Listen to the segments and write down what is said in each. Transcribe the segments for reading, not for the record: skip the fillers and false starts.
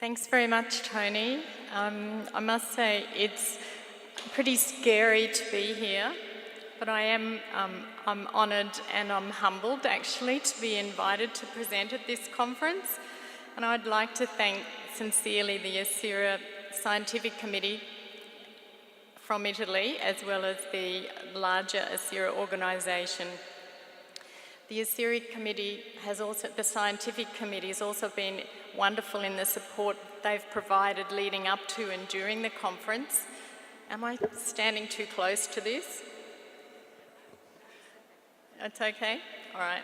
Thanks very much, Tony. I must say it's pretty scary to be here, but I'm honoured and I'm humbled actually to be invited to present at this conference. And I'd like to thank sincerely the EECERA Scientific Committee from Italy, as well as the larger EECERA organisation. The EECERA committee the scientific committee has also been wonderful in the support they've provided leading up to and during the conference. Am I standing too close to this? It's okay? All right.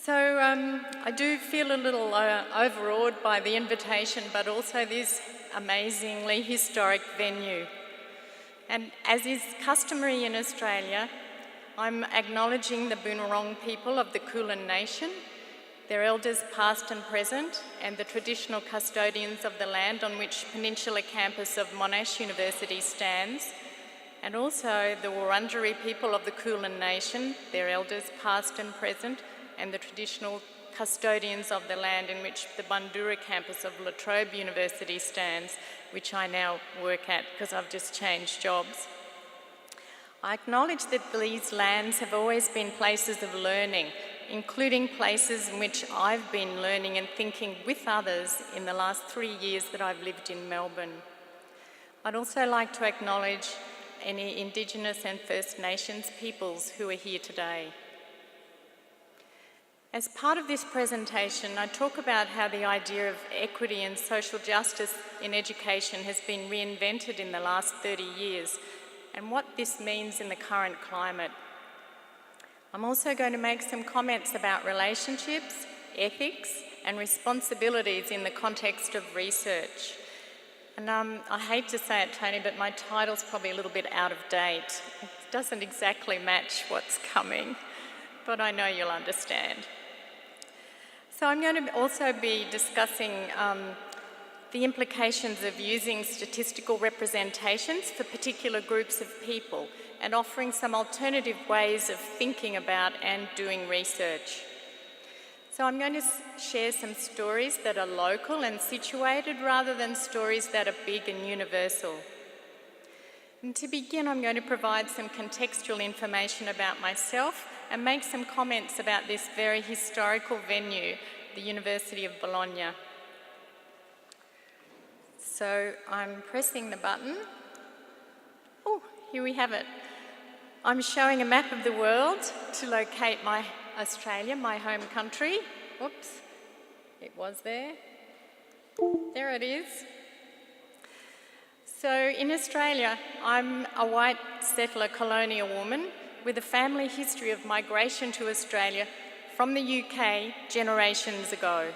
So I do feel a little overawed by the invitation, but also this amazingly historic venue. And as is customary in Australia, I'm acknowledging the Boonwurrung people of the Kulin Nation, their elders past and present, and the traditional custodians of the land on which Peninsula campus of Monash University stands, and also the Wurundjeri people of the Kulin Nation, their elders past and present, and the traditional custodians of the land in which the Bundoora campus of La Trobe University stands, which I now work at because I've just changed jobs. I acknowledge that these lands have always been places of learning, including places in which I've been learning and thinking with others in the last 3 years that I've lived in Melbourne. I'd also like to acknowledge any Indigenous and First Nations peoples who are here today. As part of this presentation, I talk about how the idea of equity and social justice in education has been reinvented in the last 30 years, and what this means in the current climate. I'm also going to make some comments about relationships, ethics, and responsibilities in the context of research. And I hate to say it, Tony, but my title's probably a little bit out of date. It doesn't exactly match what's coming, but I know you'll understand. So I'm going to also be discussing the implications of using statistical representations for particular groups of people and offering some alternative ways of thinking about and doing research. So I'm going to share some stories that are local and situated rather than stories that are big and universal. And to begin, I'm going to provide some contextual information about myself and make some comments about this very historical venue, the University of Bologna. So I'm pressing the button. Oh, here we have it. I'm showing a map of the world to locate my Australia, my home country. Oops, it was there. There it is. So in Australia, I'm a white settler colonial woman with a family history of migration to Australia from the UK generations ago.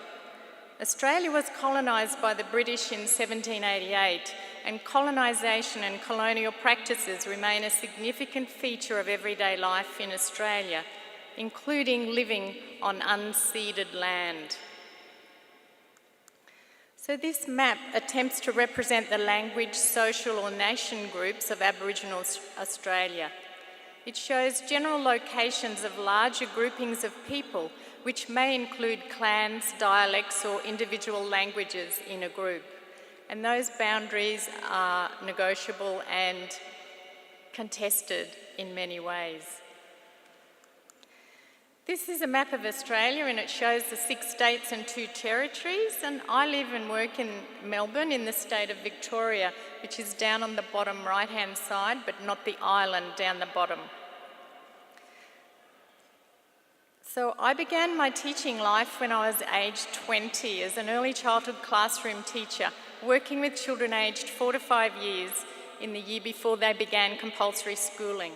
Australia was colonised by the British in 1788, and colonisation and colonial practices remain a significant feature of everyday life in Australia, including living on unceded land. So this map attempts to represent the language, social or nation groups of Aboriginal Australia. It shows general locations of larger groupings of people, which may include clans, dialects or individual languages in a group. And those boundaries are negotiable and contested in many ways. This is a map of Australia and it shows the 6 states and 2 territories, and I live and work in Melbourne in the state of Victoria, which is down on the bottom right-hand side, but not the island down the bottom. So I began my teaching life when I was aged 20 as an early childhood classroom teacher, working with children aged 4 to 5 years in the year before they began compulsory schooling.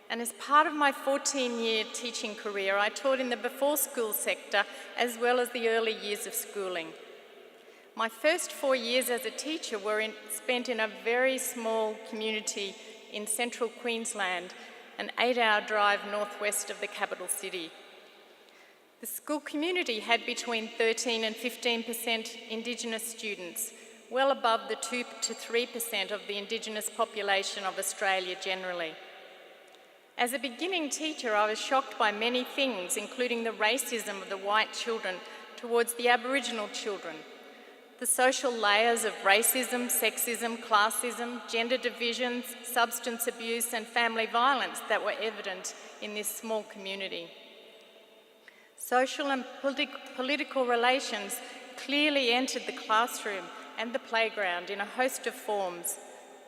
And as part of my 14-year teaching career, I taught in the before school sector as well as the early years of schooling. My first 4 years as a teacher were spent in a very small community in central Queensland, an 8-hour drive northwest of the capital city. The school community had between 13 and 15% Indigenous students, well above the 2 to 3% of the Indigenous population of Australia generally. As a beginning teacher, I was shocked by many things, including the racism of the white children towards the Aboriginal children, the social layers of racism, sexism, classism, gender divisions, substance abuse and family violence that were evident in this small community. Social and political relations clearly entered the classroom and the playground in a host of forms,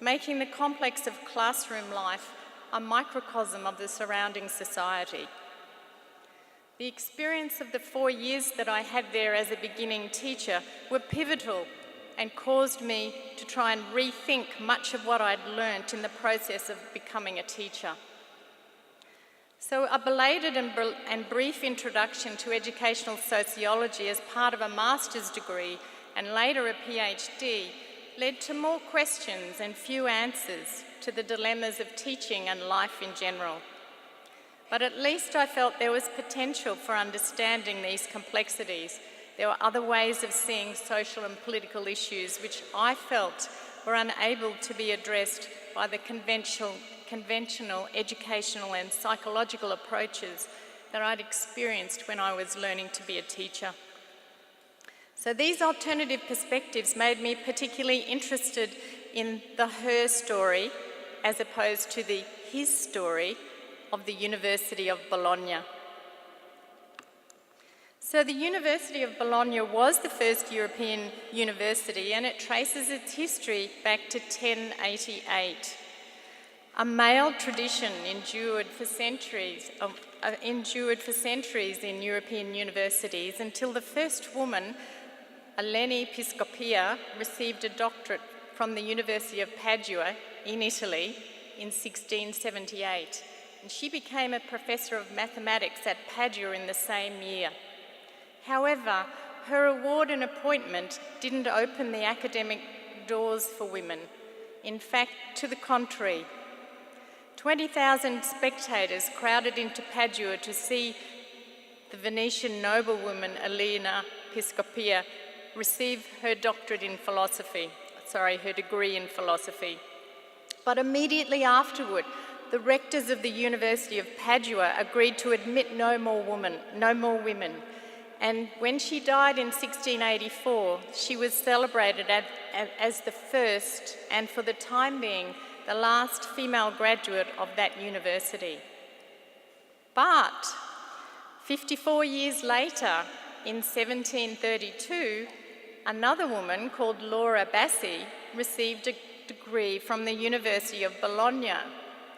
making the complex of classroom life a microcosm of the surrounding society. The experience of the 4 years that I had there as a beginning teacher were pivotal and caused me to try and rethink much of what I'd learnt in the process of becoming a teacher. So a belated and brief introduction to educational sociology as part of a master's degree and later a PhD led to more questions and few answers to the dilemmas of teaching and life in general. But at least I felt there was potential for understanding these complexities. There were other ways of seeing social and political issues which I felt were unable to be addressed by the conventional educational and psychological approaches that I'd experienced when I was learning to be a teacher. So these alternative perspectives made me particularly interested in the her story as opposed to the his story of the University of Bologna. So the University of Bologna was the first European university and it traces its history back to 1088. A male tradition endured for centuries in European universities until the first woman, Eleni Piscopia, received a doctorate from the University of Padua in Italy in 1678. And she became a professor of mathematics at Padua in the same year. However, her award and appointment didn't open the academic doors for women. In fact, to the contrary. 20,000 spectators crowded into Padua to see the Venetian noblewoman Elena Piscopia receive her degree in philosophy. But immediately afterward, the rectors of the University of Padua agreed to admit no more women. And when she died in 1684, she was celebrated as the first, and for the time being, the last female graduate of that university. But 54 years later, in 1732, another woman called Laura Bassi received a degree from the University of Bologna,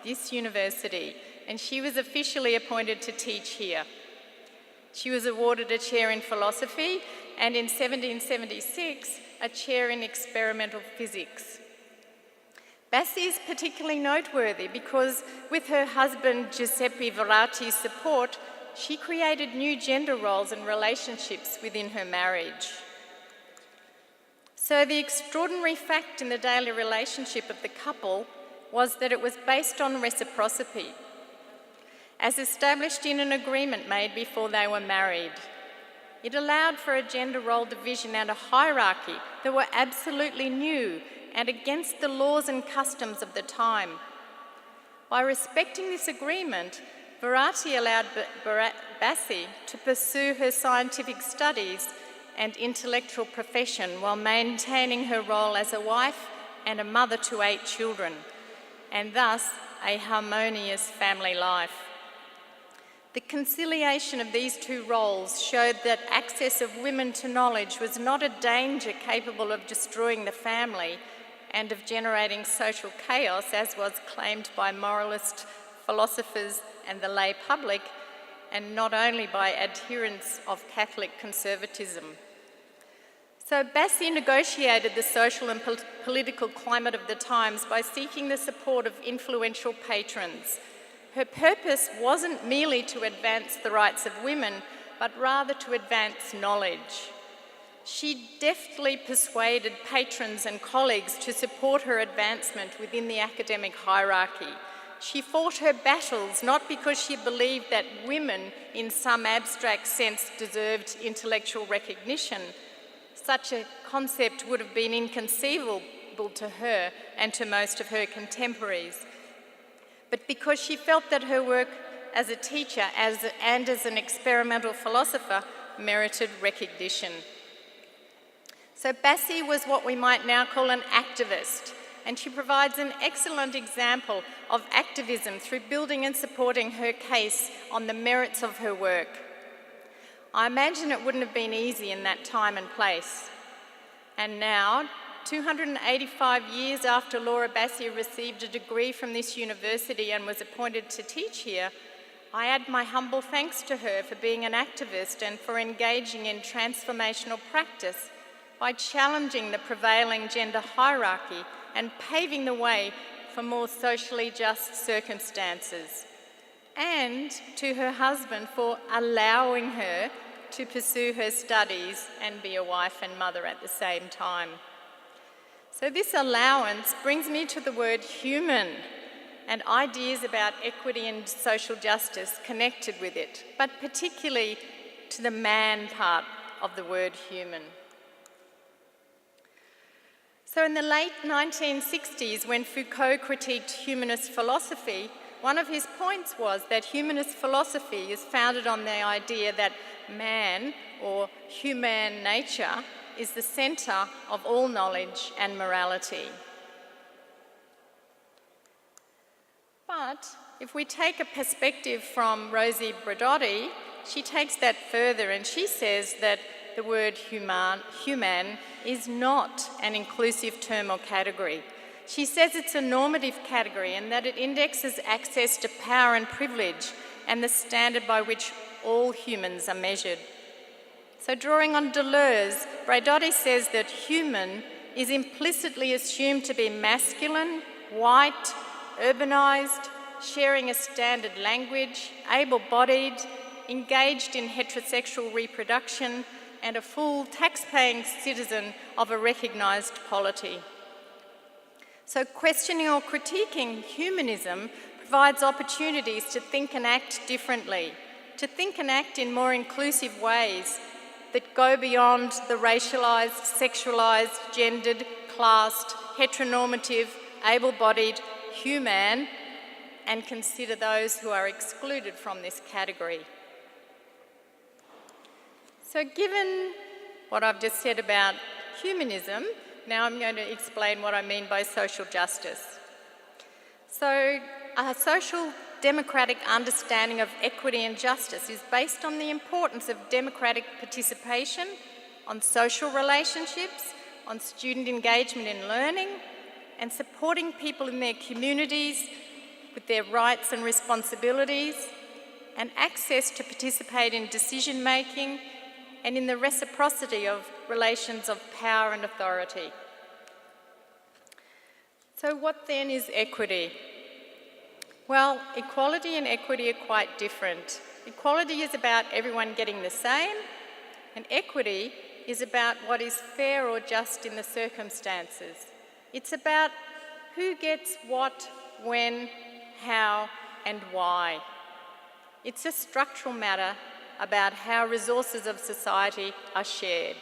this university, and she was officially appointed to teach here. She was awarded a chair in philosophy and in 1776, a chair in experimental physics. Bassi is particularly noteworthy because with her husband Giuseppe Verratti's support, she created new gender roles and relationships within her marriage. So the extraordinary fact in the daily relationship of the couple was that it was based on reciprocity, as established in an agreement made before they were married. It allowed for a gender role division and a hierarchy that were absolutely new and against the laws and customs of the time. By respecting this agreement, Verratti allowed Bassi to pursue her scientific studies and intellectual profession while maintaining her role as a wife and a mother to 8 children, and thus a harmonious family life. The conciliation of these two roles showed that access of women to knowledge was not a danger capable of destroying the family and of generating social chaos, as was claimed by moralist philosophers and the lay public, and not only by adherents of Catholic conservatism. So Bassi negotiated the social and political climate of the times by seeking the support of influential patrons. Her purpose wasn't merely to advance the rights of women, but rather to advance knowledge. She deftly persuaded patrons and colleagues to support her advancement within the academic hierarchy. She fought her battles not because she believed that women, in some abstract sense, deserved intellectual recognition. Such a concept would have been inconceivable to her and to most of her contemporaries. But because she felt that her work as a teacher and as an experimental philosopher merited recognition. So Bassi was what we might now call an activist, and she provides an excellent example of activism through building and supporting her case on the merits of her work. I imagine it wouldn't have been easy in that time and place. And now, 285 years after Laura Bassi received a degree from this university and was appointed to teach here, I add my humble thanks to her for being an activist and for engaging in transformational practice by challenging the prevailing gender hierarchy and paving the way for more socially just circumstances, and to her husband for allowing her to pursue her studies and be a wife and mother at the same time. So this allowance brings me to the word human and ideas about equity and social justice connected with it, but particularly to the man part of the word human. So in the late 1960s, when Foucault critiqued humanist philosophy, one of his points was that humanist philosophy is founded on the idea that man, or human nature, is the centre of all knowledge and morality. But if we take a perspective from Rosie Braidotti, she takes that further and she says that the word human is not an inclusive term or category. She says it's a normative category and that it indexes access to power and privilege and the standard by which all humans are measured. So drawing on Deleuze, Braidotti says that human is implicitly assumed to be masculine, white, urbanised, sharing a standard language, able-bodied, engaged in heterosexual reproduction, and a full tax-paying citizen of a recognised polity. So questioning or critiquing humanism provides opportunities to think and act differently, to think and act in more inclusive ways that go beyond the racialised, sexualised, gendered, classed, heteronormative, able-bodied, human, and consider those who are excluded from this category. So given what I've just said about humanism, now I'm going to explain what I mean by social justice. So a social democratic understanding of equity and justice is based on the importance of democratic participation, on social relationships, on student engagement in learning, and supporting people in their communities with their rights and responsibilities, and access to participate in decision-making and in the reciprocity of relations of power and authority. So what then is equity? Well, equality and equity are quite different. Equality is about everyone getting the same, and equity is about what is fair or just in the circumstances. It's about who gets what, when, how, and why. It's a structural matter about how resources of society are shared.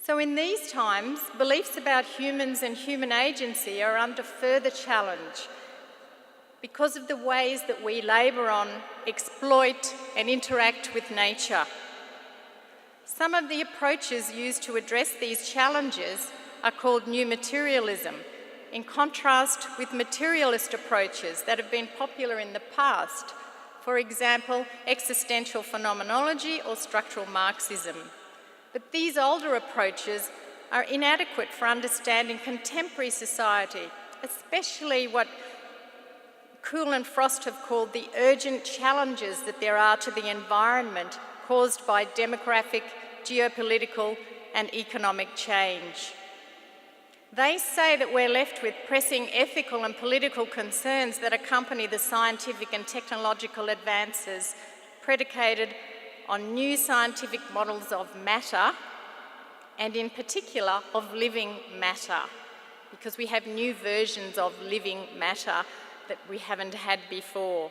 So in these times, beliefs about humans and human agency are under further challenge because of the ways that we labour on, exploit and interact with nature. Some of the approaches used to address these challenges are called new materialism, in contrast with materialist approaches that have been popular in the past, for example, existential phenomenology or structural Marxism. But these older approaches are inadequate for understanding contemporary society, especially what Kuhl and Frost have called the urgent challenges that there are to the environment caused by demographic, geopolitical and economic change. They say that we're left with pressing ethical and political concerns that accompany the scientific and technological advances predicated on new scientific models of matter, and in particular of living matter, because we have new versions of living matter that we haven't had before.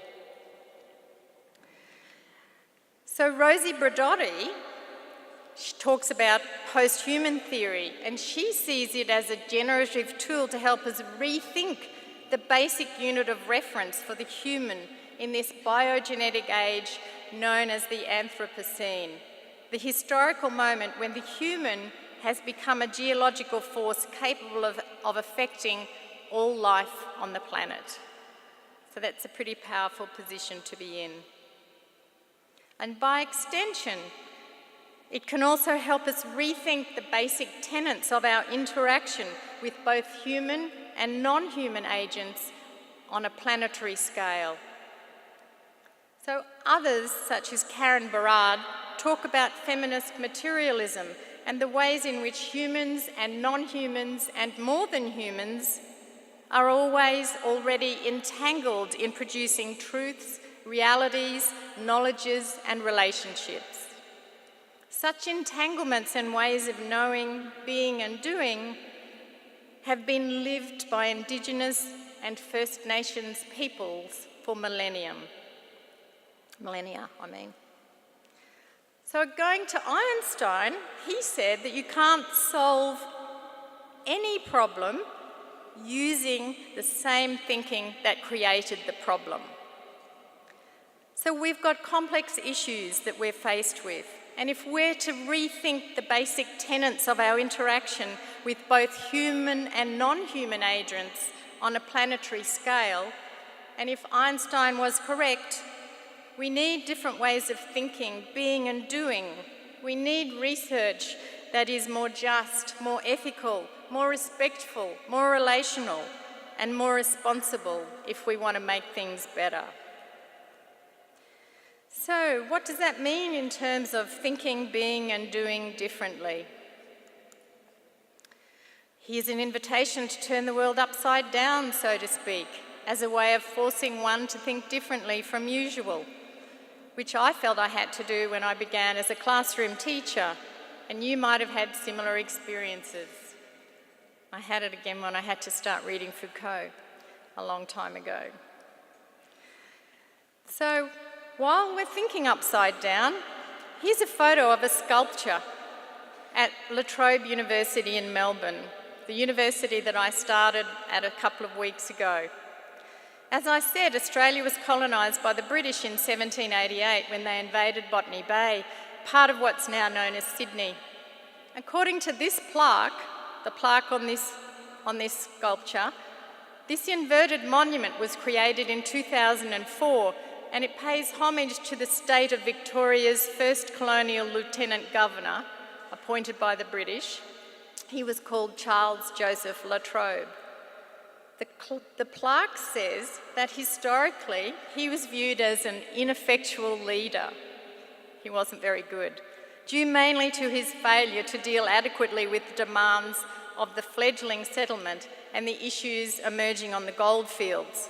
So Rosie Braidotti, she talks about posthuman theory, and she sees it as a generative tool to help us rethink the basic unit of reference for the human in this biogenetic age known as the Anthropocene, the historical moment when the human has become a geological force capable of affecting all life on the planet. So that's a pretty powerful position to be in. And by extension, it can also help us rethink the basic tenets of our interaction with both human and non-human agents on a planetary scale. So others, such as Karen Barad, talk about feminist materialism and the ways in which humans and non-humans and more than humans are always already entangled in producing truths, realities, knowledges and relationships. Such entanglements and ways of knowing, being and doing have been lived by Indigenous and First Nations peoples for millennia. So going to Einstein, he said that you can't solve any problem using the same thinking that created the problem. So we've got complex issues that we're faced with, and if we're to rethink the basic tenets of our interaction with both human and non-human agents on a planetary scale, and if Einstein was correct, we need different ways of thinking, being and doing. We need research that is more just, more ethical, more respectful, more relational, and more responsible if we want to make things better. So, what does that mean in terms of thinking, being, and doing differently? Here's an invitation to turn the world upside down, so to speak, as a way of forcing one to think differently from usual, which I felt I had to do when I began as a classroom teacher, and you might have had similar experiences. I had it again when I had to start reading Foucault a long time ago. So, while we're thinking upside down, here's a photo of a sculpture at La Trobe University in Melbourne, the university that I started at a couple of weeks ago. As I said, Australia was colonised by the British in 1788 when they invaded Botany Bay, part of what's now known as Sydney. According to this plaque, the plaque on this sculpture, this inverted monument was created in 2004, and it pays homage to the state of Victoria's first colonial Lieutenant Governor, appointed by the British. He was called Charles Joseph La Trobe. The plaque says that historically he was viewed as an ineffectual leader. He wasn't very good, due mainly to his failure to deal adequately with the demands of the fledgling settlement and the issues emerging on the goldfields.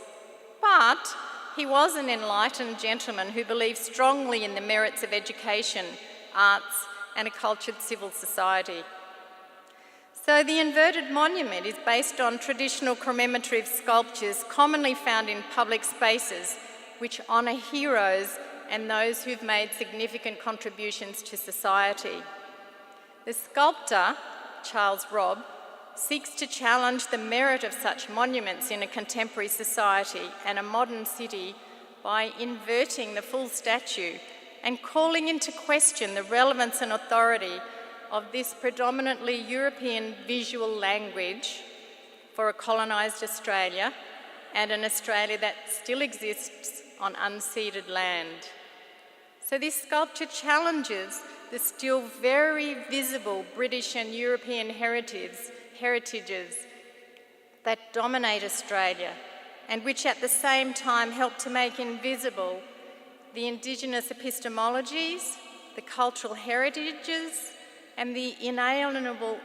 But he was an enlightened gentleman who believed strongly in the merits of education, arts, and a cultured civil society. So the inverted monument is based on traditional commemorative sculptures commonly found in public spaces which honour heroes and those who've made significant contributions to society. The sculptor, Charles Robb, seeks to challenge the merit of such monuments in a contemporary society and a modern city by inverting the full statue and calling into question the relevance and authority of this predominantly European visual language for a colonised Australia and an Australia that still exists on unceded land. So this sculpture challenges the still very visible British and European heritages that dominate Australia and which at the same time help to make invisible the Indigenous epistemologies, the cultural heritages, and the inalienable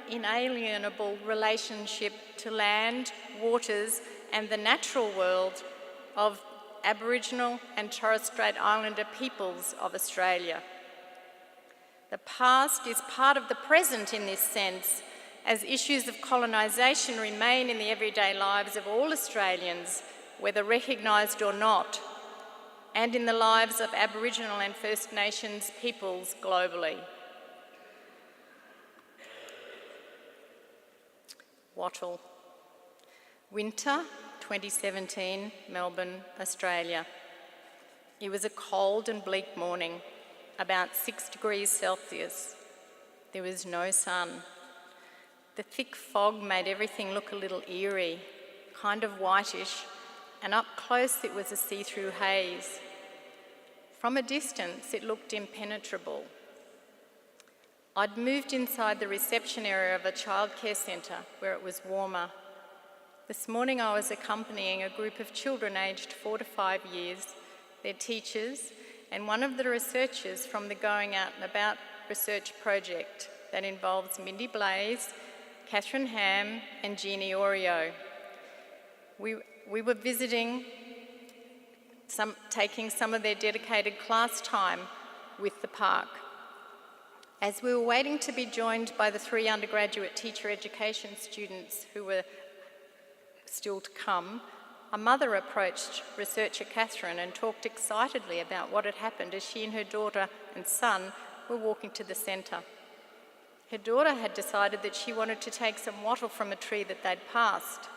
relationship to land, waters, and the natural world of Aboriginal and Torres Strait Islander peoples of Australia. The past is part of the present in this sense, as issues of colonisation remain in the everyday lives of all Australians, whether recognised or not, and in the lives of Aboriginal and First Nations peoples globally. Wattle. Winter 2017, Melbourne, Australia. It was a cold and bleak morning, about 6 degrees Celsius. There was no sun. The thick fog made everything look a little eerie, kind of whitish, and up close it was a see-through haze. From a distance, it looked impenetrable. I'd moved inside the reception area of a childcare centre where it was warmer. This morning I was accompanying a group of children aged 4 to 5 years, their teachers, and one of the researchers from the Going Out and About research project that involves Mindy Blaze, Catherine Ham and Jeannie Oreo. We were visiting, taking some of their dedicated class time with the park. As we were waiting to be joined by the 3 undergraduate teacher education students who were still to come, a mother approached researcher Catherine and talked excitedly about what had happened as she and her daughter and son were walking to the centre. Her daughter had decided that she wanted to take some wattle from a tree that they'd passed.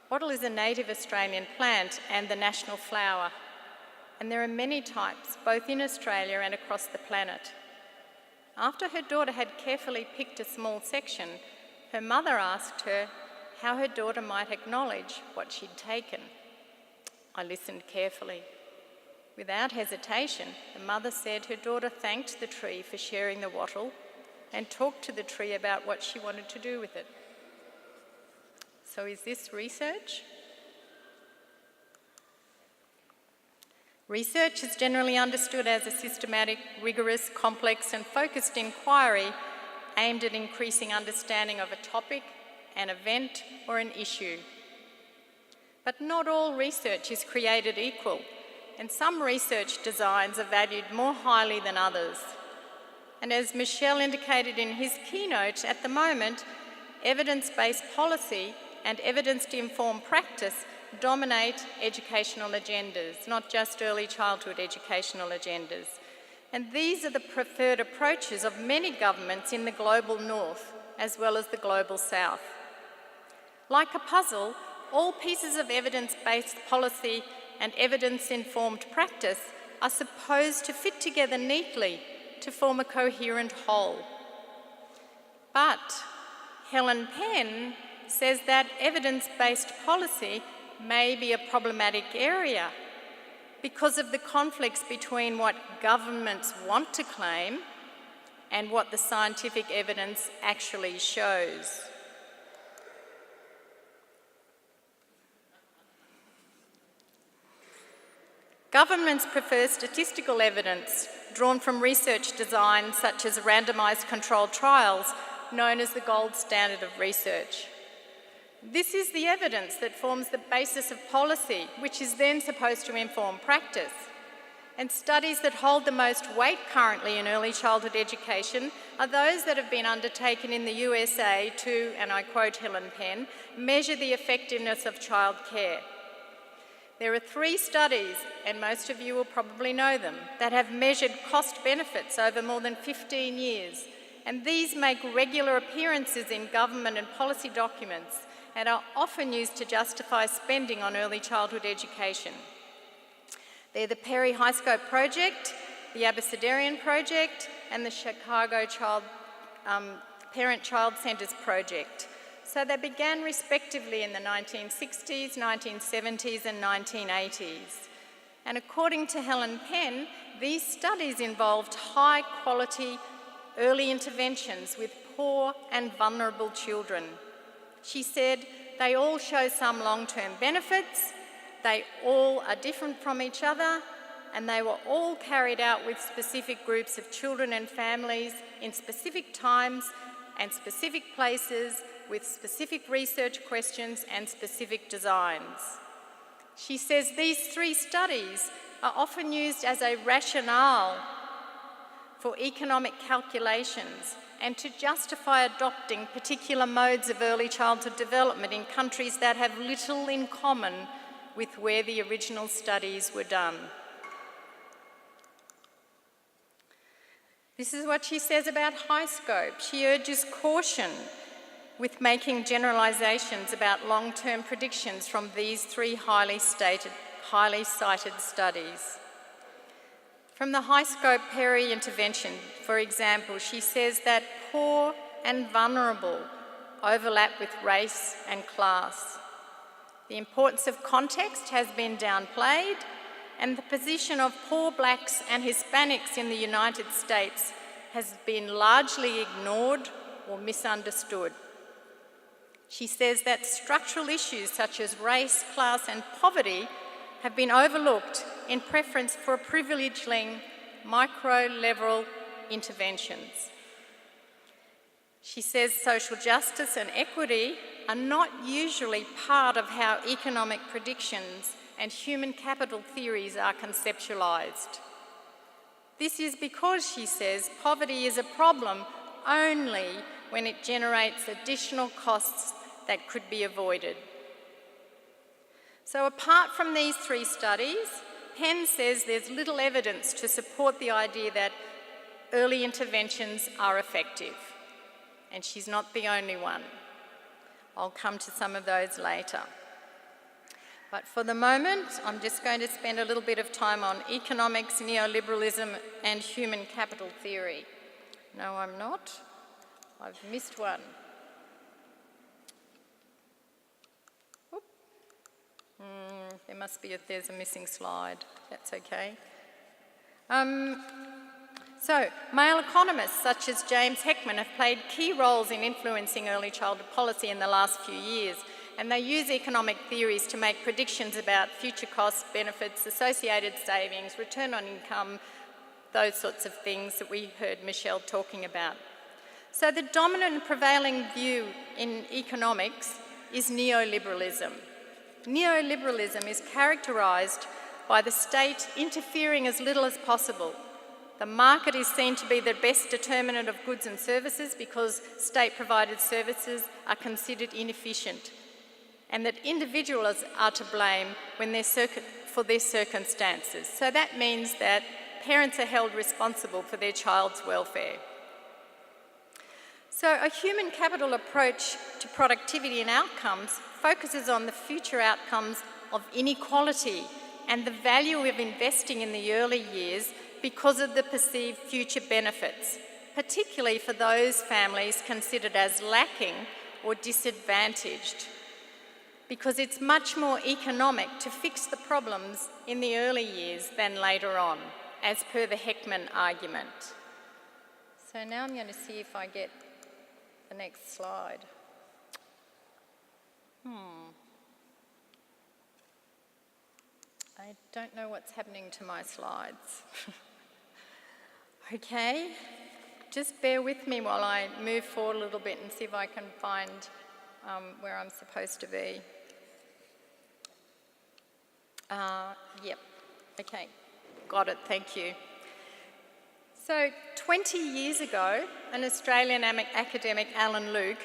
Wattle is a native Australian plant and the national flower, and there are many types, both in Australia and across the planet. After her daughter had carefully picked a small section, her mother asked her how her daughter might acknowledge what she'd taken. I listened carefully. Without hesitation, the mother said her daughter thanked the tree for sharing the wattle and talked to the tree about what she wanted to do with it. So is this research? Research is generally understood as a systematic, rigorous, complex and focused inquiry aimed at increasing understanding of a topic, an event or an issue. But not all research is created equal, and some research designs are valued more highly than others. And as Michel indicated in his keynote, at the moment, evidence-based policy and evidence-to-inform practice dominate educational agendas, not just early childhood educational agendas. And these are the preferred approaches of many governments in the global north, as well as the global south. Like a puzzle, all pieces of evidence-based policy and evidence-informed practice are supposed to fit together neatly to form a coherent whole. But Helen Penn says that evidence-based policy may be a problematic area because of the conflicts between what governments want to claim and what the scientific evidence actually shows. Governments prefer statistical evidence drawn from research designs such as randomised controlled trials, known as the gold standard of research. This is the evidence that forms the basis of policy, which is then supposed to inform practice. And studies that hold the most weight currently in early childhood education are those that have been undertaken in the USA to, and I quote Helen Penn, measure the effectiveness of childcare. There are 3 studies, and most of you will probably know them, that have measured cost benefits over more than 15 years. And these make regular appearances in government and policy documents and are often used to justify spending on early childhood education. They're the Perry High Scope Project, the Abecedarian Project, and the Chicago Parent-Child Centres Project. So they began respectively in the 1960s, 1970s and 1980s. And according to Helen Penn, these studies involved high-quality early interventions with poor and vulnerable children. She said, they all show some long-term benefits, they all are different from each other, and they were all carried out with specific groups of children and families in specific times and specific places with specific research questions and specific designs. She says these 3 studies are often used as a rationale for economic calculations and to justify adopting particular modes of early childhood development in countries that have little in common with where the original studies were done. This is what she says about high scope. She urges caution with making generalisations about long-term predictions from these 3 highly highly cited studies. From the high-scope Perry intervention, for example, she says that poor and vulnerable overlap with race and class. The importance of context has been downplayed, and the position of poor blacks and Hispanics in the United States has been largely ignored or misunderstood. She says that structural issues such as race, class and poverty have been overlooked in preference for privileging micro-level interventions. She says social justice and equity are not usually part of how economic predictions and human capital theories are conceptualised. This is because, she says, poverty is a problem only when it generates additional costs that could be avoided. So apart from these three studies, Penn says there's little evidence to support the idea that early interventions are effective. And she's not the only one. I'll come to some of those later. But for the moment, I'm just going to spend a little bit of time on economics, neoliberalism, and human capital theory. No, I'm not. I've missed one. There's a missing slide. That's okay. So, male economists such as James Heckman have played key roles in influencing early childhood policy in the last few years, and they use economic theories to make predictions about future costs, benefits, associated savings, return on income, those sorts of things that we heard Michelle talking about. So the dominant and prevailing view in economics is neoliberalism. Neoliberalism is characterised by the state interfering as little as possible. The market is seen to be the best determinant of goods and services because state-provided services are considered inefficient, and that individuals are to blame when for their circumstances. So that means that parents are held responsible for their child's welfare. So a human capital approach to productivity and outcomes focuses on the future outcomes of inequality and the value of investing in the early years because of the perceived future benefits, particularly for those families considered as lacking or disadvantaged, because it's much more economic to fix the problems in the early years than later on, as per the Heckman argument. So now I'm going to see if I get the next slide. I don't know what's happening to my slides. Okay, just bear with me while I move forward a little bit and see if I can find where I'm supposed to be. Yep, okay, got it, thank you. So 20 years ago, an Australian academic, Alan Luke,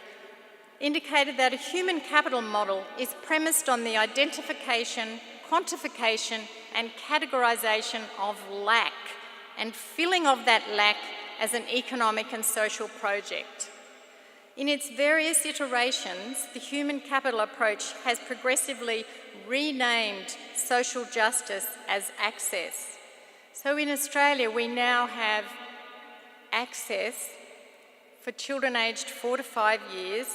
indicated that a human capital model is premised on the identification, quantification and categorisation of lack and filling of that lack as an economic and social project. In its various iterations, the human capital approach has progressively renamed social justice as access. So in Australia, we now have access for children aged 4 to 5 years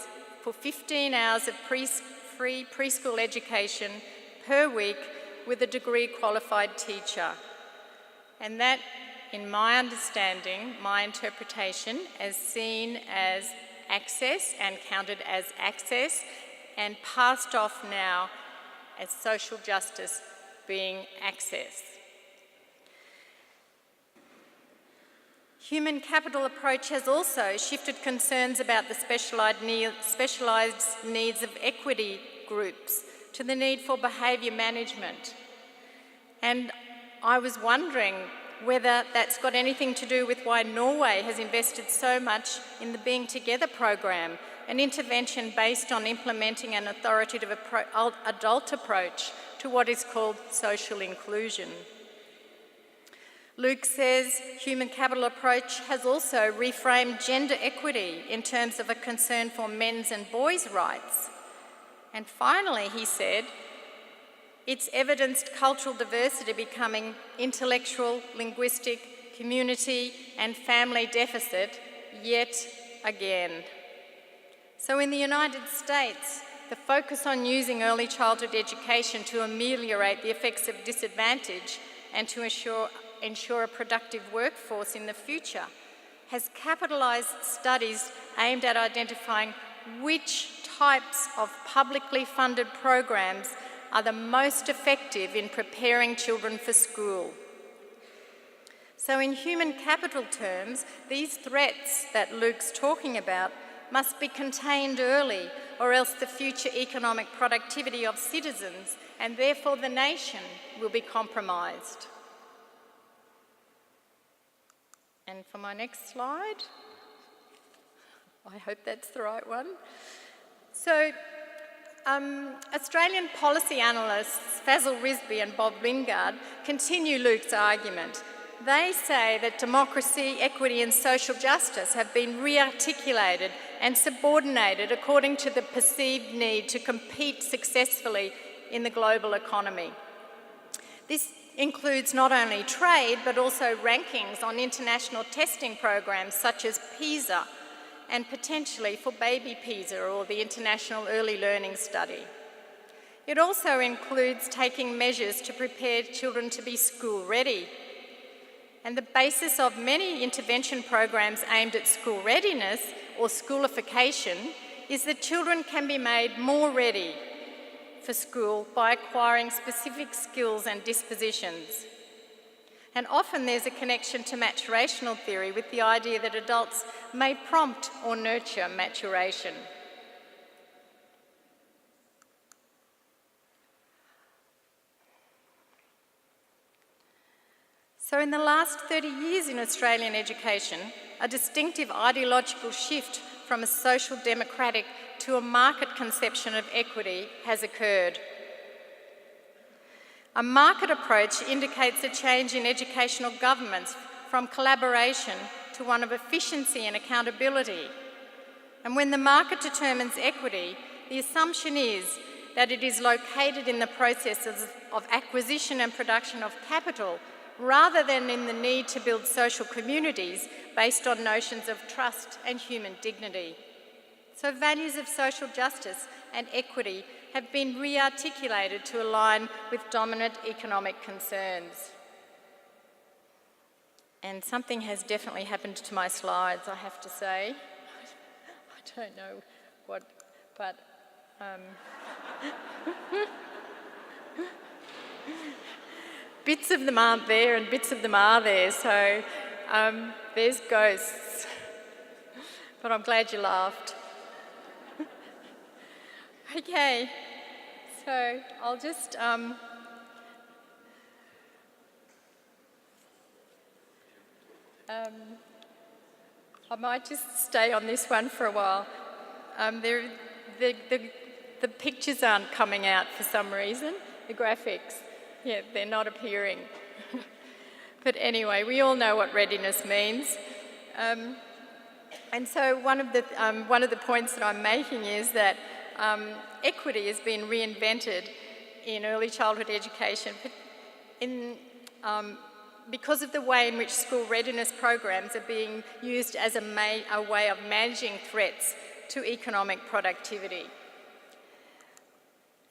for 15 hours of free preschool education per week with a degree qualified teacher. And that, in my understanding, my interpretation, is seen as access and counted as access and passed off now as social justice being access. Human capital approach has also shifted concerns about the specialised needs of equity groups to the need for behaviour management. And I was wondering whether that's got anything to do with why Norway has invested so much in the Being Together program, an intervention based on implementing an authoritative adult approach to what is called social inclusion. Luke says human capital approach has also reframed gender equity in terms of a concern for men's and boys' rights. And finally, he said, It's evidenced cultural diversity becoming intellectual, linguistic, community and family deficit yet again. So in the United States, the focus on using early childhood education to ameliorate the effects of disadvantage and to ensure a productive workforce in the future has capitalised studies aimed at identifying which types of publicly funded programs are the most effective in preparing children for school. So in human capital terms, these threats that Luke's talking about must be contained early, or else the future economic productivity of citizens and therefore the nation will be compromised. And for my next slide, I hope that's the right one. So, Australian policy analysts Fazil Rizvi and Bob Lingard continue Luke's argument. They say that democracy, equity and social justice have been re-articulated and subordinated according to the perceived need to compete successfully in the global economy. This includes not only trade but also rankings on international testing programs such as PISA and potentially for baby PISA or the International Early Learning Study. It also includes taking measures to prepare children to be school ready. And the basis of many intervention programs aimed at school readiness or schoolification is that children can be made more ready for school by acquiring specific skills and dispositions. And often there's a connection to maturational theory with the idea that adults may prompt or nurture maturation. So in the last 30 years in Australian education, a distinctive ideological shift from a social democratic to a market conception of equity has occurred. A market approach indicates a change in educational governments from collaboration to one of efficiency and accountability. And when the market determines equity, the assumption is that it is located in the processes of acquisition and production of capital rather than in the need to build social communities based on notions of trust and human dignity. So values of social justice and equity have been re-articulated to align with dominant economic concerns. And something has definitely happened to my slides, I have to say. I don't know what, but bits of them aren't there and bits of them are there, so there's ghosts. But I'm glad you laughed. Okay, so I'll just I might just stay on this one for a while. The pictures aren't coming out for some reason, the graphics. Yeah, they're not appearing. But anyway, we all know what readiness means. And so one of the points that I'm making is that equity has been reinvented in early childhood education because of the way in which school readiness programs are being used as a way of managing threats to economic productivity.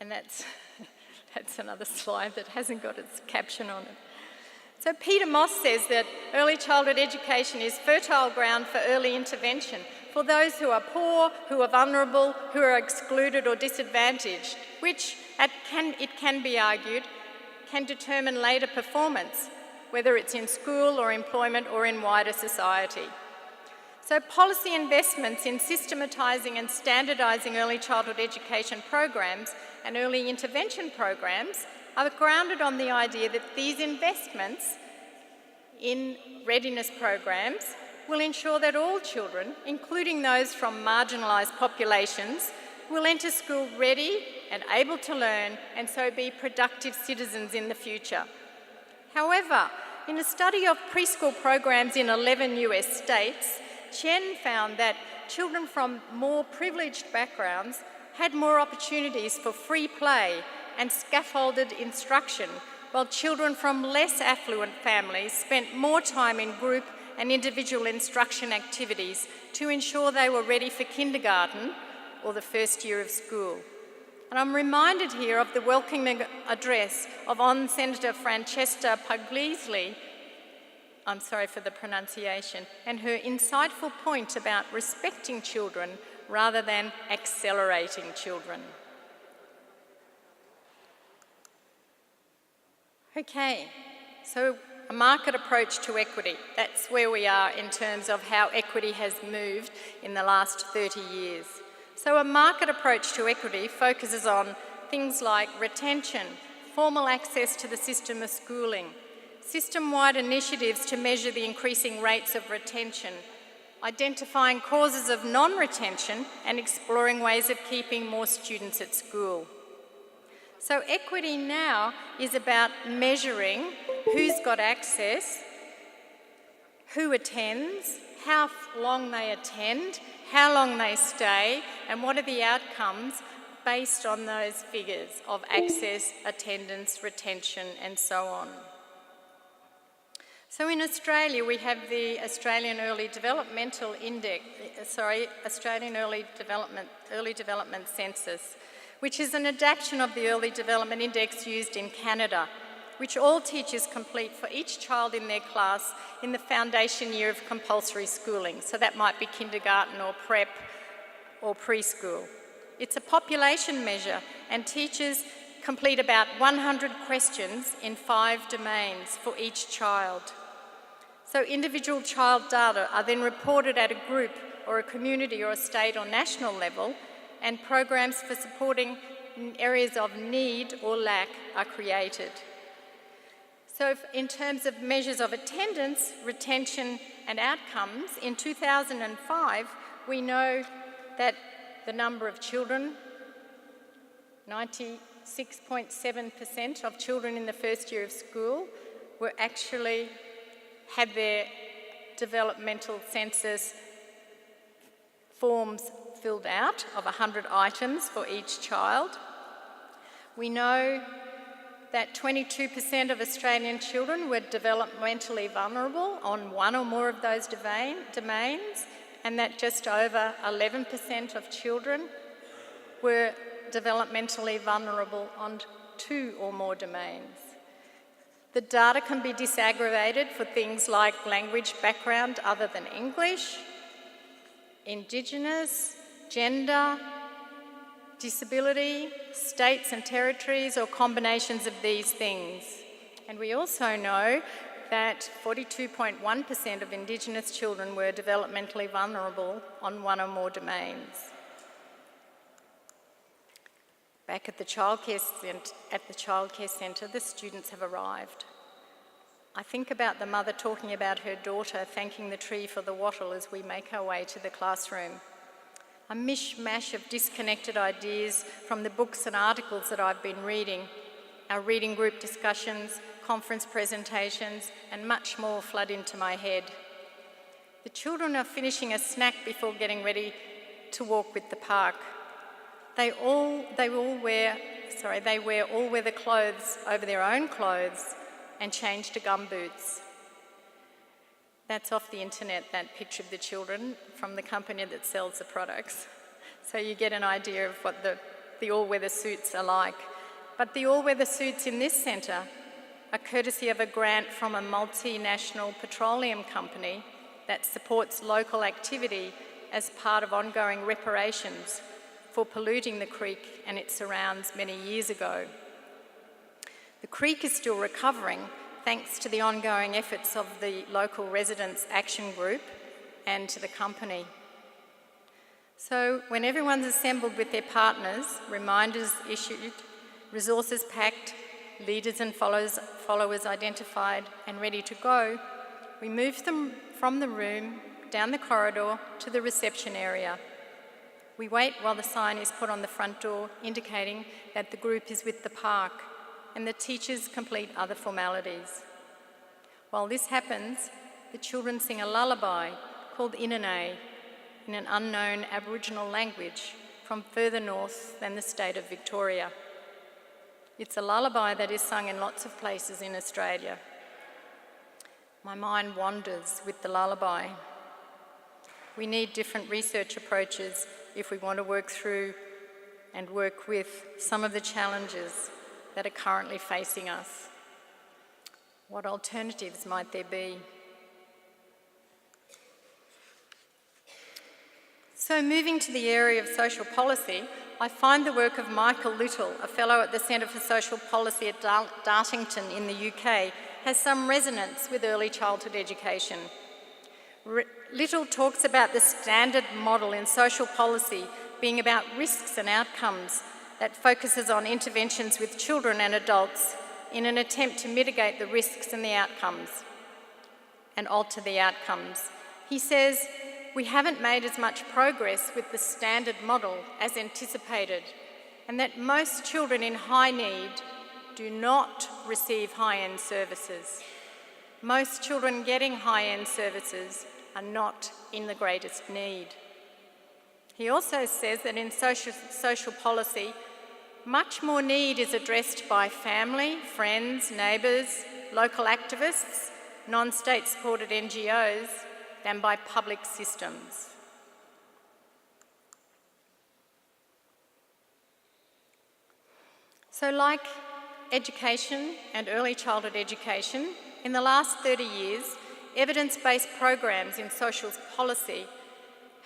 And that's another slide that hasn't got its caption on it. So Peter Moss says that early childhood education is fertile ground for early intervention for those who are poor, who are vulnerable, who are excluded or disadvantaged, which, it can be argued, can determine later performance, whether it's in school or employment or in wider society. So policy investments in systematising and standardising early childhood education programs and early intervention programs are grounded on the idea that these investments in readiness programs will ensure that all children, including those from marginalised populations, will enter school ready and able to learn and so be productive citizens in the future. However, in a study of preschool programs in 11 US states, Chen found that children from more privileged backgrounds had more opportunities for free play and scaffolded instruction, while children from less affluent families spent more time in group and individual instruction activities to ensure they were ready for kindergarten or the first year of school. And I'm reminded here of the welcoming address of Senator Francesca Puglisi, I'm sorry for the pronunciation, and her insightful point about respecting children rather than accelerating children. Okay, so a market approach to equity. That's where we are in terms of how equity has moved in the last 30 years. So a market approach to equity focuses on things like retention, formal access to the system of schooling, system-wide initiatives to measure the increasing rates of retention, identifying causes of non-retention and exploring ways of keeping more students at school. So equity now is about measuring who's got access, who attends, how long they attend, how long they stay, and what are the outcomes based on those figures of access, attendance, retention, and so on. So in Australia, we have the Australian Early Developmental Australian Early Development Census, which is an adaptation of the Early Development Index used in Canada, which all teachers complete for each child in their class in the foundation year of compulsory schooling. So that might be kindergarten or prep or preschool. It's a population measure, and teachers complete about 100 questions in 5 domains for each child. So individual child data are then reported at a group or a community or a state or national level, and programs for supporting areas of need or lack are created. So in terms of measures of attendance, retention and outcomes, in 2005, we know that the number of children, 96.7% of children in the first year of school had their developmental census forms filled out of 100 items for each child. We know that 22% of Australian children were developmentally vulnerable on one or more of those domains, and that just over 11% of children were developmentally vulnerable on 2 or more domains. The data can be disaggregated for things like language background other than English, Indigenous, gender, disability, states and territories, or combinations of these things. And we also know that 42.1% of Indigenous children were developmentally vulnerable on 1 or more domains. Back at the childcare centre, the students have arrived. I think about the mother talking about her daughter thanking the tree for the wattle as we make our way to the classroom. A mishmash of disconnected ideas from the books and articles that I've been reading, our reading group discussions, conference presentations, and much more flood into my head. The children are finishing a snack before getting ready to walk with the park. They wear all-weather clothes over their own clothes and change to gumboots. That's off the internet, that picture of the children from the company that sells the products. So you get an idea of what the all-weather suits are like. But the all-weather suits in this centre are courtesy of a grant from a multinational petroleum company that supports local activity as part of ongoing reparations for polluting the creek and its surrounds many years ago. The creek is still recovering thanks to the ongoing efforts of the local residents' action group and to the company. So when everyone's assembled with their partners, reminders issued, resources packed, leaders and followers identified and ready to go, we move them from the room, down the corridor to the reception area. We wait while the sign is put on the front door indicating that the group is with the park, and the teachers complete other formalities. While this happens, the children sing a lullaby called Inane in an unknown Aboriginal language from further north than the state of Victoria. It's a lullaby that is sung in lots of places in Australia. My mind wanders with the lullaby. We need different research approaches if we want to work through and work with some of the challenges that are currently facing us. What alternatives might there be? So moving to the area of social policy, I find the work of Michael Little, a fellow at the Centre for Social Policy at Dartington in the UK, has some resonance with early childhood education. Little talks about the standard model in social policy being about risks and outcomes that focuses on interventions with children and adults in an attempt to mitigate the risks and the outcomes and alter the outcomes. He says, we haven't made as much progress with the standard model as anticipated, and that most children in high need do not receive high-end services. Most children getting high-end services are not in the greatest need. He also says that in social policy, much more need is addressed by family, friends, neighbours, local activists, non-state supported NGOs, than by public systems. So like education and early childhood education, in the last 30 years, evidence-based programs in social policy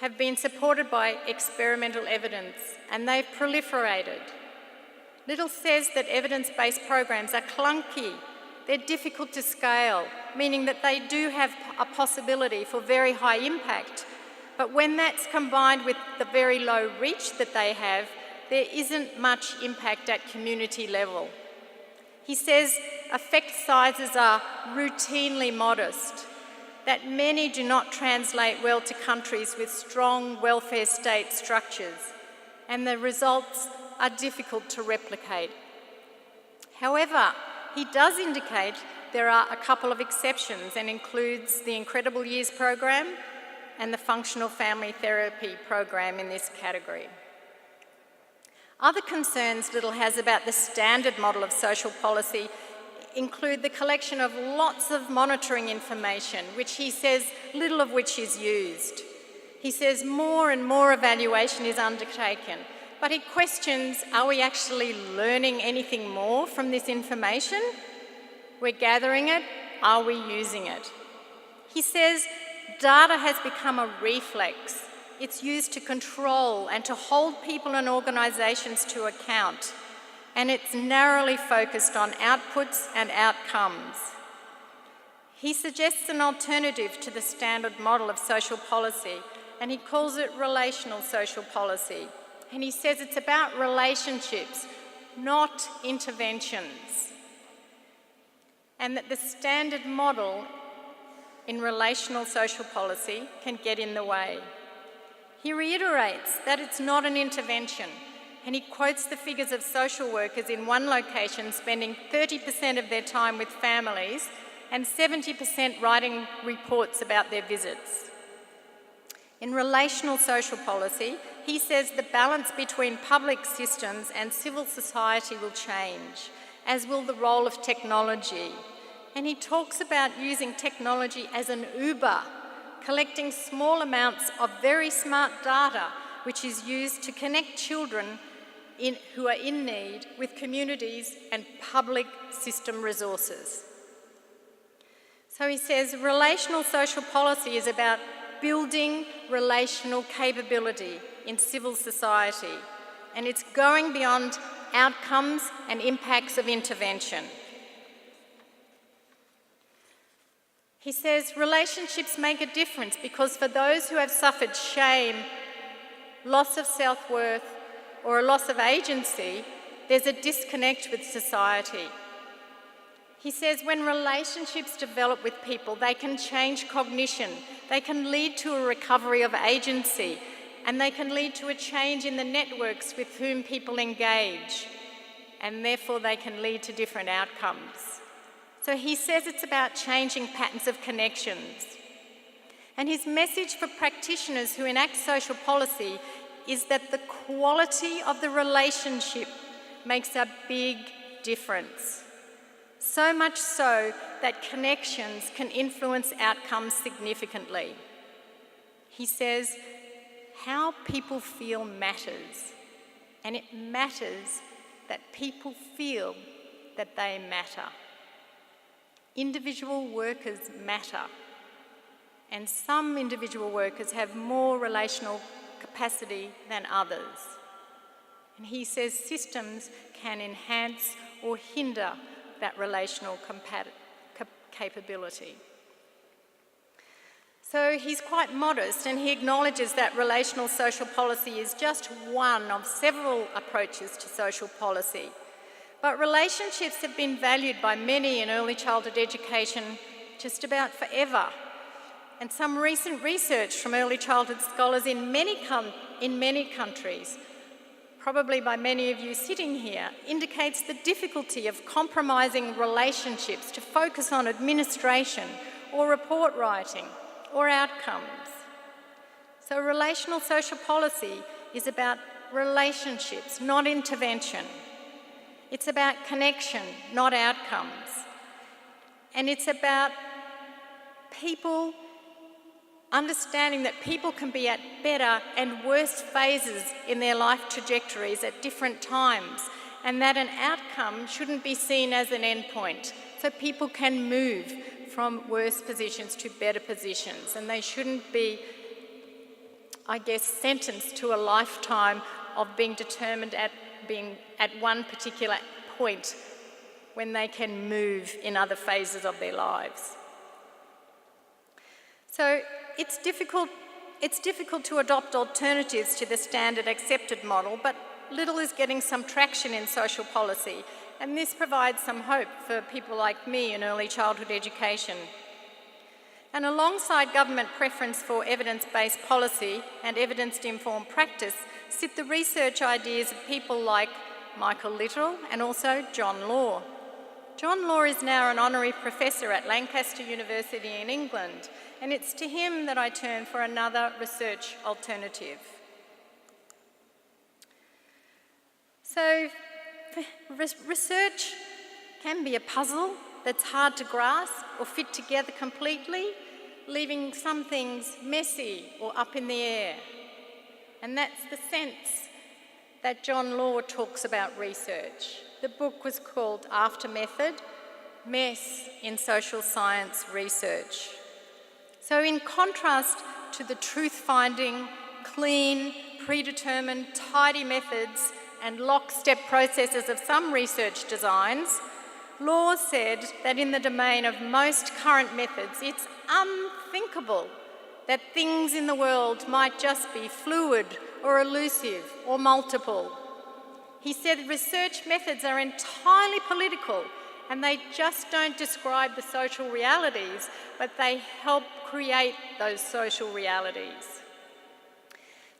have been supported by experimental evidence, and they've proliferated. Little says that evidence-based programs are clunky, they're difficult to scale, meaning that they do have a possibility for very high impact, but when that's combined with the very low reach that they have, there isn't much impact at community level. He says effect sizes are routinely modest, that many do not translate well to countries with strong welfare state structures, and the results are difficult to replicate. However, he does indicate there are a couple of exceptions and includes the Incredible Years program and the Functional Family Therapy program in this category. Other concerns Little has about the standard model of social policy include the collection of lots of monitoring information, which he says little of which is used. He says more and more evaluation is undertaken, but he questions, are we actually learning anything more from this information? We're gathering it, are we using it? He says data has become a reflex. It's used to control and to hold people and organisations to account, and it's narrowly focused on outputs and outcomes. He suggests an alternative to the standard model of social policy, and he calls it relational social policy. And he says it's about relationships, not interventions, and that the standard model in relational social policy can get in the way. He reiterates that it's not an intervention, and he quotes the figures of social workers in one location spending 30% of their time with families and 70% writing reports about their visits. In relational social policy, he says the balance between public systems and civil society will change, as will the role of technology. And he talks about using technology as an Uber, collecting small amounts of very smart data, which is used to connect children who are in need with communities and public system resources. So he says relational social policy is about building relational capability in civil society, and it's going beyond outcomes and impacts of intervention. He says relationships make a difference because for those who have suffered shame, loss of self-worth, or a loss of agency, there's a disconnect with society. He says when relationships develop with people, they can change cognition, they can lead to a recovery of agency, and they can lead to a change in the networks with whom people engage, and therefore they can lead to different outcomes. So he says it's about changing patterns of connections. And his message for practitioners who enact social policy is that the quality of the relationship makes a big difference. So much so that connections can influence outcomes significantly. He says, how people feel matters, and it matters that people feel that they matter. Individual workers matter, and some individual workers have more relational capacity than others. And he says systems can enhance or hinder that relational capability. So he's quite modest, and he acknowledges that relational social policy is just one of several approaches to social policy. But relationships have been valued by many in early childhood education just about forever. And some recent research from early childhood scholars in many countries, probably by many of you sitting here, indicates the difficulty of compromising relationships to focus on administration or report writing or outcomes. So relational social policy is about relationships, not intervention. It's about connection, not outcomes. And it's about people understanding that people can be at better and worse phases in their life trajectories at different times, and that an outcome shouldn't be seen as an endpoint. So people can move from worse positions to better positions, and they shouldn't be, I guess, sentenced to a lifetime of being determined at being at one particular point when they can move in other phases of their lives. So it's difficult to adopt alternatives to the standard accepted model, but little is getting some traction in social policy, and this provides some hope for people like me in early childhood education. And alongside government preference for evidence-based policy and evidence-informed practice sit the research ideas of people like Michael Littrell and also John Law. John Law is now an honorary professor at Lancaster University in England, and it's to him that I turn for another research alternative. So, research can be a puzzle that's hard to grasp or fit together completely, leaving some things messy or up in the air. And that's the sense that John Law talks about research. The book was called After Method, Mess in Social Science Research. So in contrast to the truth-finding, clean, predetermined, tidy methods and lockstep processes of some research designs, Law said that in the domain of most current methods, it's unthinkable that things in the world might just be fluid or elusive or multiple. He said research methods are entirely political, and they just don't describe the social realities, but they help create those social realities.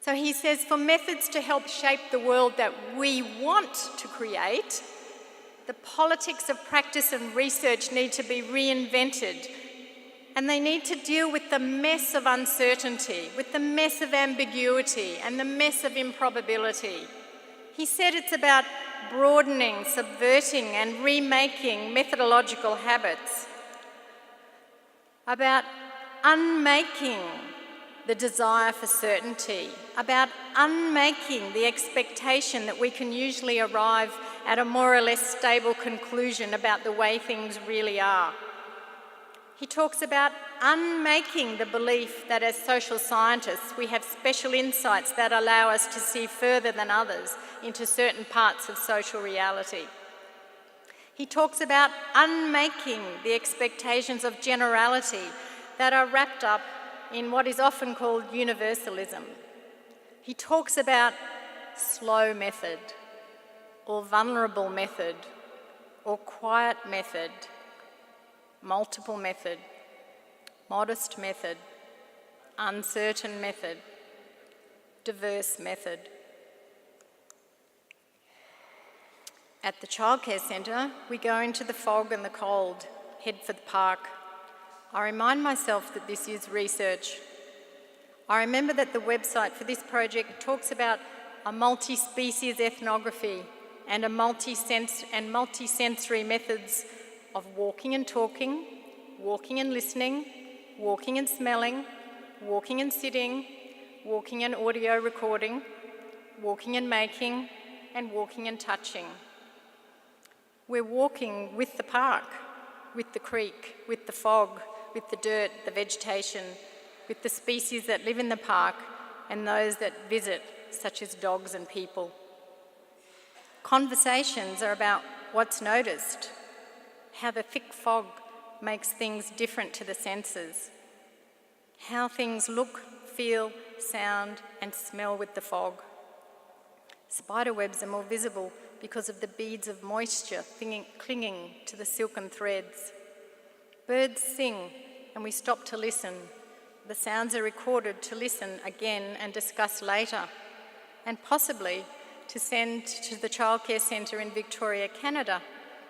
So he says for methods to help shape the world that we want to create, the politics of practice and research need to be reinvented, and they need to deal with the mess of uncertainty, with the mess of ambiguity and the mess of improbability. He said it's about broadening, subverting and remaking methodological habits, about unmaking the desire for certainty, about unmaking the expectation that we can usually arrive at a more or less stable conclusion about the way things really are. He talks about unmaking the belief that as social scientists we have special insights that allow us to see further than others into certain parts of social reality. He talks about unmaking the expectations of generality that are wrapped up in what is often called universalism. He talks about slow method, or vulnerable method, or quiet method, multiple method, modest method, uncertain method, diverse method. At the childcare centre, we go into the fog and the cold, head for the park. I remind myself that this is research. I remember that the website for this project talks about a multi-species ethnography, and multi-sensory methods of walking and talking, walking and listening, walking and smelling, walking and sitting, walking and audio recording, walking and making, and walking and touching. We're walking with the park, with the creek, with the fog, with the dirt, the vegetation, with the species that live in the park and those that visit, such as dogs and people. Conversations are about what's noticed, how the thick fog makes things different to the senses, how things look, feel, sound, and smell with the fog. Spiderwebs are more visible because of the beads of moisture clinging to the silken threads. Birds sing, and we stop to listen. The sounds are recorded to listen again and discuss later, and possibly to send to the childcare centre in Victoria, Canada,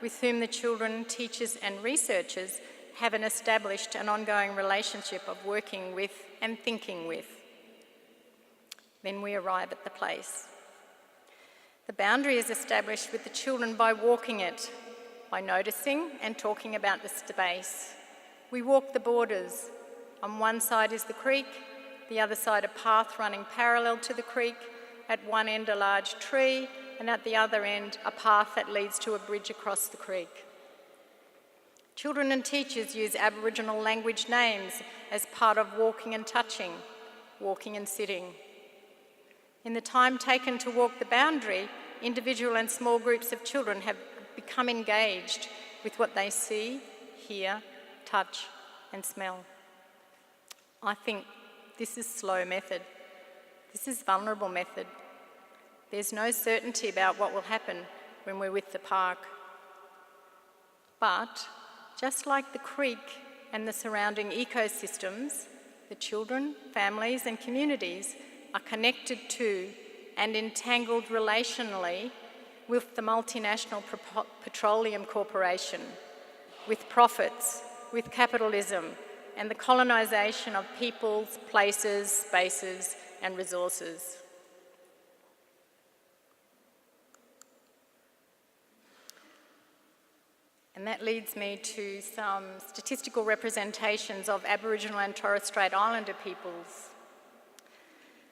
with whom the children, teachers and researchers have an established and ongoing relationship of working with and thinking with. Then we arrive at the place. The boundary is established with the children by walking it, by noticing and talking about the space. We walk the borders. On one side is the creek, the other side a path running parallel to the creek, at one end a large tree, and at the other end a path that leads to a bridge across the creek. Children and teachers use Aboriginal language names as part of walking and touching, walking and sitting. In the time taken to walk the boundary, individual and small groups of children have become engaged with what they see, hear, touch, and smell. I think this is slow method. This is vulnerable method. There's no certainty about what will happen when we're with the park. But just like the creek and the surrounding ecosystems, the children, families, and communities are connected to and entangled relationally with the multinational petroleum corporation, with profits, with capitalism, and the colonisation of peoples, places, spaces, and resources. And that leads me to some statistical representations of Aboriginal and Torres Strait Islander peoples.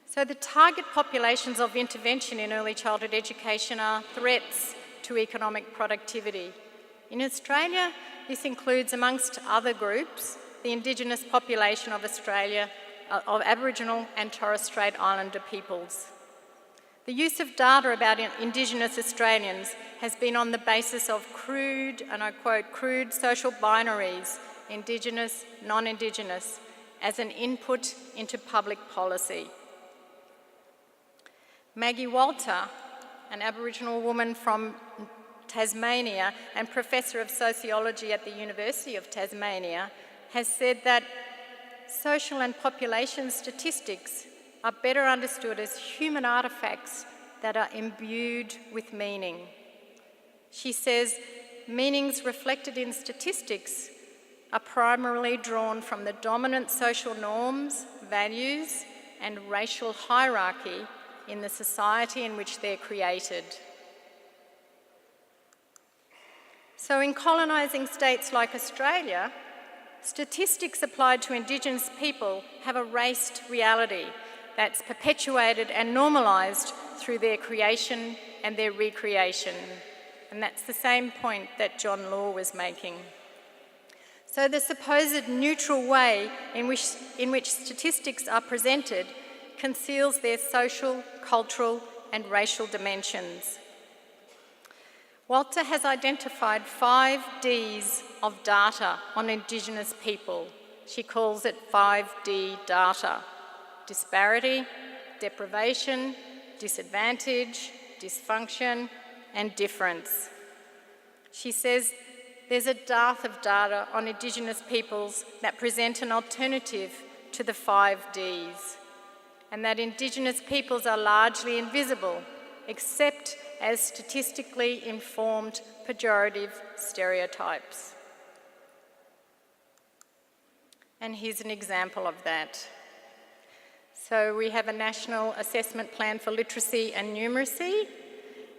So the target populations of intervention in early childhood education are threats to economic productivity. In Australia, this includes, amongst other groups, the Indigenous population of Australia, of Aboriginal and Torres Strait Islander peoples. The use of data about Indigenous Australians has been on the basis of crude, and I quote, crude social binaries, Indigenous, non-Indigenous, as an input into public policy. Maggie Walter, an Aboriginal woman from Tasmania and Professor of Sociology at the University of Tasmania, has said that social and population statistics are better understood as human artefacts that are imbued with meaning. She says, meanings reflected in statistics are primarily drawn from the dominant social norms, values, and racial hierarchy in the society in which they're created. So in colonising states like Australia, statistics applied to Indigenous people have erased reality that's perpetuated and normalised through their creation and their recreation. And that's the same point that John Law was making. So the supposed neutral way in which statistics are presented conceals their social, cultural, and racial dimensions. Walter has identified 5 Ds of data on Indigenous people. She calls it 5D data: disparity, deprivation, disadvantage, dysfunction, and difference. She says there's a dearth of data on Indigenous peoples that present an alternative to the 5 Ds, and that Indigenous peoples are largely invisible, except as statistically informed pejorative stereotypes. And here's an example of that. So we have a national assessment plan for literacy and numeracy,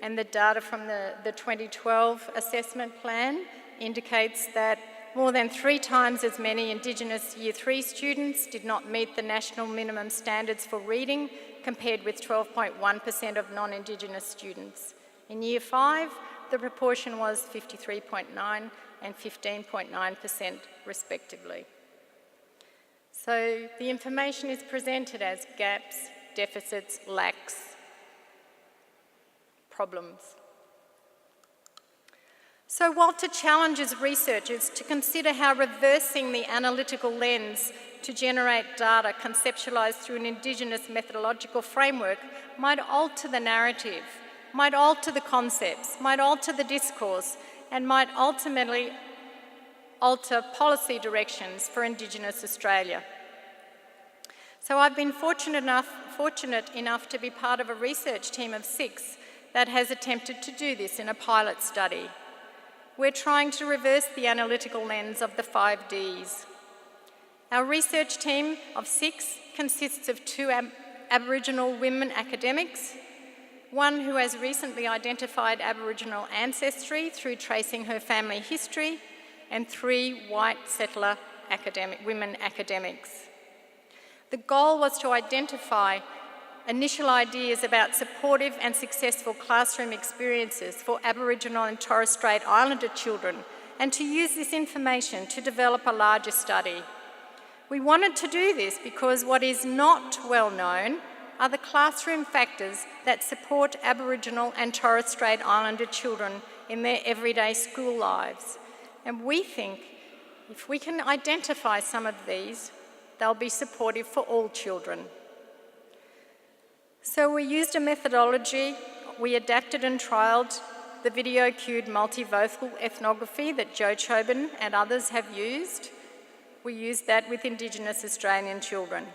and the data from the 2012 assessment plan indicates that more than 3 times as many Indigenous Year 3 students did not meet the national minimum standards for reading, compared with 12.1% of non-Indigenous students. In Year 5, the proportion was 53.9% and 15.9% respectively. So the information is presented as gaps, deficits, lacks, problems. So Walter challenges researchers to consider how reversing the analytical lens to generate data conceptualised through an Indigenous methodological framework might alter the narrative, might alter the concepts, might alter the discourse, and might ultimately alter policy directions for Indigenous Australia. So I've been fortunate enough to be part of a research team of 6 that has attempted to do this in a pilot study. We're trying to reverse the analytical lens of the 5 Ds. Our research team of 6 consists of 2 Aboriginal women academics, one who has recently identified Aboriginal ancestry through tracing her family history, and 3 white settler women academics. The goal was to identify initial ideas about supportive and successful classroom experiences for Aboriginal and Torres Strait Islander children, and to use this information to develop a larger study. We wanted to do this because what is not well known are the classroom factors that support Aboriginal and Torres Strait Islander children in their everyday school lives. And we think if we can identify some of these, they'll be supportive for all children. So we used a methodology. We adapted and trialled the video-cued multivocal ethnography that Joe Chobin and others have used. We used that with Indigenous Australian children.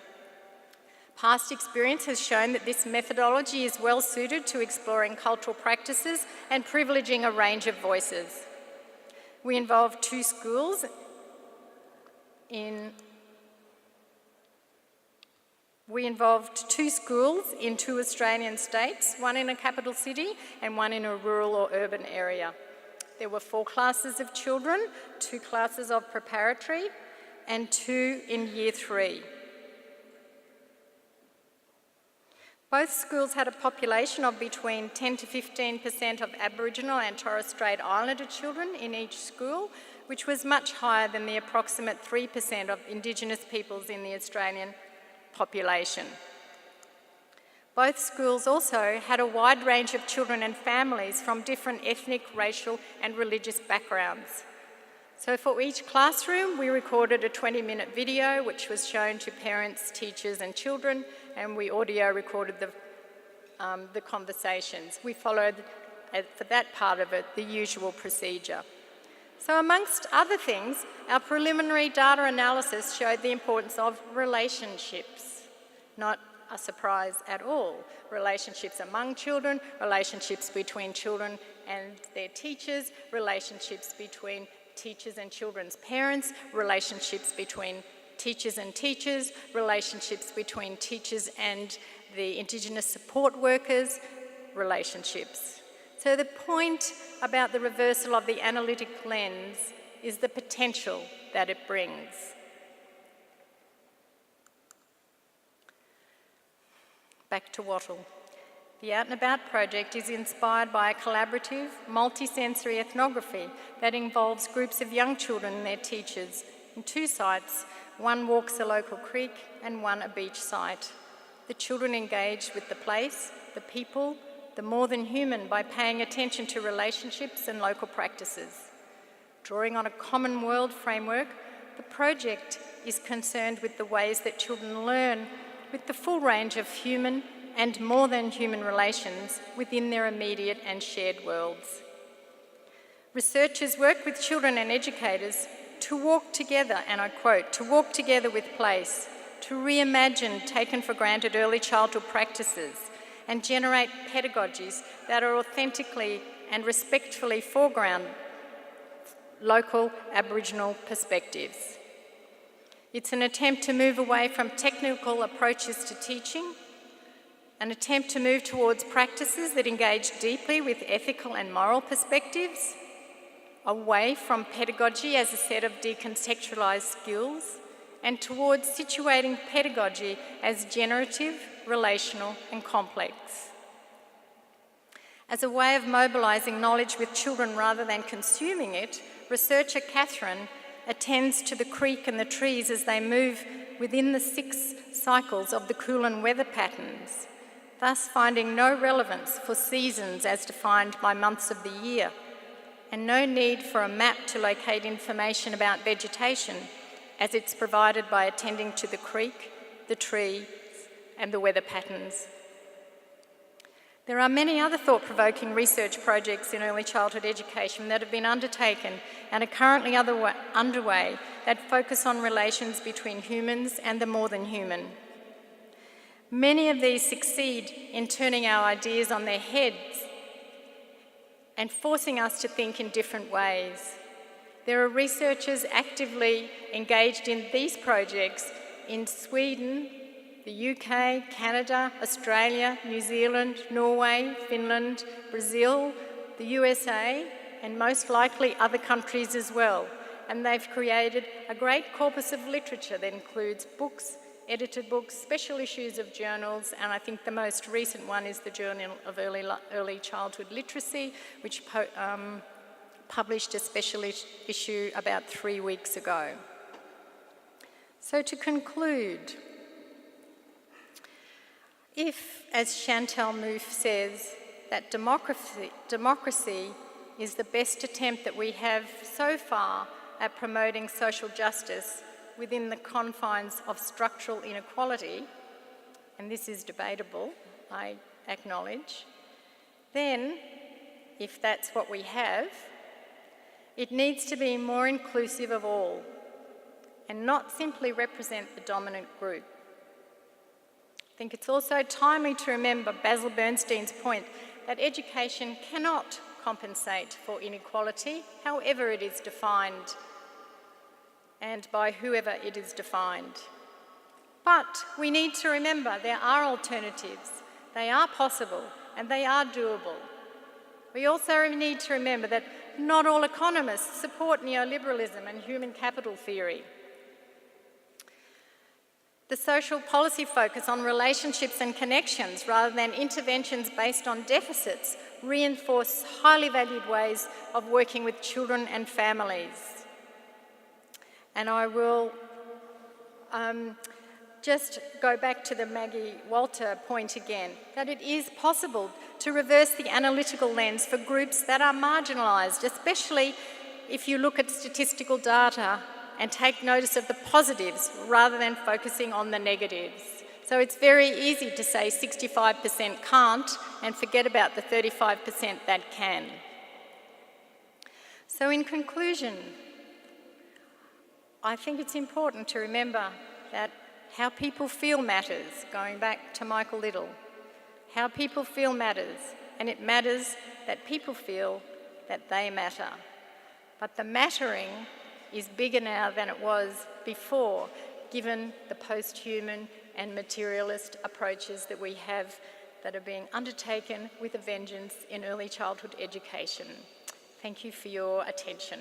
Past experience has shown that this methodology is well suited to exploring cultural practices and privileging a range of voices. We involved 2 schools in 2 Australian states, one in a capital city and one in a rural or urban area. There were 4 classes of children, 2 classes of preparatory and 2 in Year 3. Both schools had a population of between 10 to 15% of Aboriginal and Torres Strait Islander children in each school, which was much higher than the approximate 3% of Indigenous peoples in the Australian population. Both schools also had a wide range of children and families from different ethnic, racial and religious backgrounds. So for each classroom, we recorded a 20-minute video which was shown to parents, teachers and children, and we audio recorded the conversations. We followed, for that part of it, the usual procedure. So amongst other things, our preliminary data analysis showed the importance of relationships, not a surprise at all. Relationships among children, relationships between children and their teachers, relationships between teachers and children's parents, relationships between teachers and teachers, relationships between teachers and the Indigenous support workers, relationships. So the point about the reversal of the analytic lens is the potential that it brings. Back to Wattle. The Out and About project is inspired by a collaborative, multi-sensory ethnography that involves groups of young children and their teachers in 2 sites. One walks a local creek and one a beach site. The children engage with the place, the people, the more than human by paying attention to relationships and local practices. Drawing on a common world framework, the project is concerned with the ways that children learn with the full range of human and more than human relations within their immediate and shared worlds. Researchers work with children and educators to walk together, and I quote, to walk together with place, to reimagine taken for granted early childhood practices and generate pedagogies that are authentically and respectfully foreground local Aboriginal perspectives. It's an attempt to move away from technical approaches to teaching an attempt to move towards practices that engage deeply with ethical and moral perspectives, away from pedagogy as a set of decontextualised skills, and towards situating pedagogy as generative, relational and complex. As a way of mobilising knowledge with children rather than consuming it, researcher Catherine attends to the creek and the trees as they move within the 6 cycles of the Kulin weather patterns, thus finding no relevance for seasons as defined by months of the year, and no need for a map to locate information about vegetation, as it's provided by attending to the creek, the trees, and the weather patterns. There are many other thought-provoking research projects in early childhood education that have been undertaken and are currently underway that focus on relations between humans and the more than human. Many of these succeed in turning our ideas on their heads and forcing us to think in different ways. There are researchers actively engaged in these projects in Sweden, the UK, Canada, Australia, New Zealand, Norway, Finland, Brazil, the USA, and most likely other countries as well. And they've created a great corpus of literature that includes books, edited books, special issues of journals, and I think the most recent one is the Journal of Early Childhood Literacy, which published a special issue about 3 weeks ago. So to conclude, if, as Chantal Mouffe says, that democracy is the best attempt that we have so far at promoting social justice within the confines of structural inequality, and this is debatable, I acknowledge, then, if that's what we have, it needs to be more inclusive of all and not simply represent the dominant group. I think it's also timely to remember Basil Bernstein's point that education cannot compensate for inequality, however it is defined and by whoever it is defined. But we need to remember there are alternatives, they are possible and they are doable. We also need to remember that not all economists support neoliberalism and human capital theory. The social policy focus on relationships and connections rather than interventions based on deficits reinforce highly valued ways of working with children and families. And I will just go back to the Maggie Walter point again, that it is possible to reverse the analytical lens for groups that are marginalised, especially if you look at statistical data and take notice of the positives rather than focusing on the negatives. So it's very easy to say 65% can't and forget about the 35% that can. So in conclusion, I think it's important to remember that how people feel matters, going back to Michael Liddell. How people feel matters, and it matters that people feel that they matter. But the mattering is bigger now than it was before, given the post-human and materialist approaches that we have that are being undertaken with a vengeance in early childhood education. Thank you for your attention.